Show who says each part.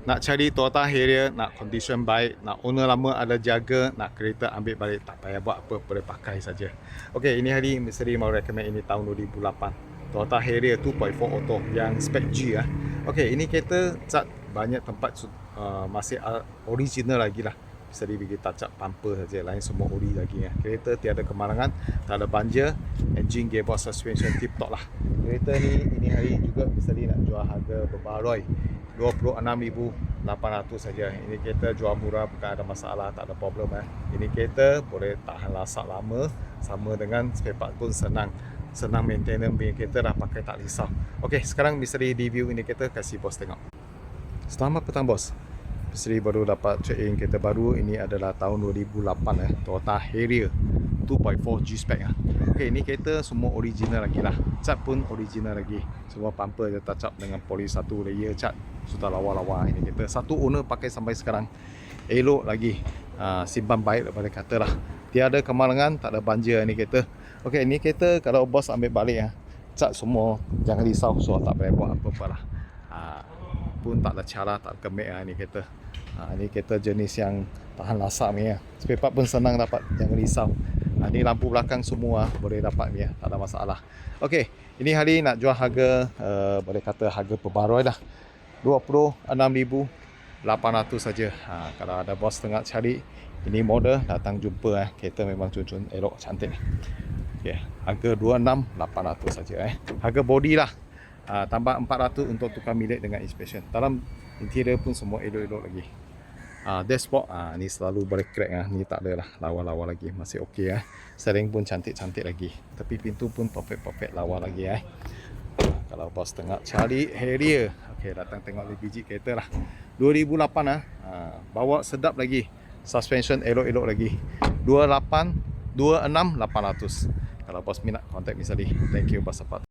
Speaker 1: nak cari Toyota Harrier, nak condition baik, nak owner lama ada jaga, nak kereta ambil balik, tak payah buat apa, boleh pakai saja. Okey, ini hari misteri mau recommend ini tahun 2008. Toyota Harrier 2.4 auto yang spec G lah. Okey, ini kereta cat banyak tempat masih original lagi lah. Misteri pergi touch up bumper saja, lain semua ori lagi ya. Kereta tiada kemalangan, tak ada banjir, engine, gearbox, suspension tip top lah. Kereta ni ini hari juga misteri nak jual harga berbaloi 26,800 saja. Ini kereta jual murah, bukan ada masalah, tak ada problem ya. Ini kereta boleh tahan lasak lama, sama dengan spare part pun senang maintenance punya kereta dah, pakai tak risau. Okey, sekarang misteri review ini kereta, kasih bos tengok. Selamat petang bos. Misteri baru dapat check in kereta baru. Ini adalah tahun 2008 Toyota Harrier 2.4 G-Spec Okey, ini kereta semua original lagi lah. Cat pun original lagi. Semua bumper dia touch up dengan polis satu layer cat. Sudah lawa-lawa ini kereta. Satu owner pakai sampai sekarang. Elok lagi. Simpan baik boleh kata lah. Tiada kemalangan, tak ada banjir ini kereta. Okey, ini kereta kalau bos ambil balik cat semua, jangan risau, so tak boleh buat apa-apa lah. Pun tak ada cara, tak kemik ini kereta. Ini kereta jenis yang tahan lasak ni ya. Spare part pun senang dapat, jangan risau. Ini lampu belakang semua boleh dapat ni ya, tak ada masalah. Okey, ini hari nak jual harga boleh kata harga perbarui lah. 26,800 saja. Kalau ada bos tengah cari ini model, datang jumpa kereta memang cun-cun elok, cantik. Okey, harga 26,800 saja Harga body lah. Tambah 400 untuk tukar milik dengan inspection. Dalam interior pun semua elok-elok lagi. Dashboard ni selalu boleh crack ni tak ada lah, lawa-lawa lagi, masih okey Steering pun cantik-cantik lagi. Tapi pintu pun perfect lawa lagi Kalau bos tengah cari Harrier, okey, datang tengok lebih biji kereta lah. 2008 bawa sedap lagi. Suspension elok-elok lagi. 26,800. Kalau bos minat, contact Misali. Thank you bos support.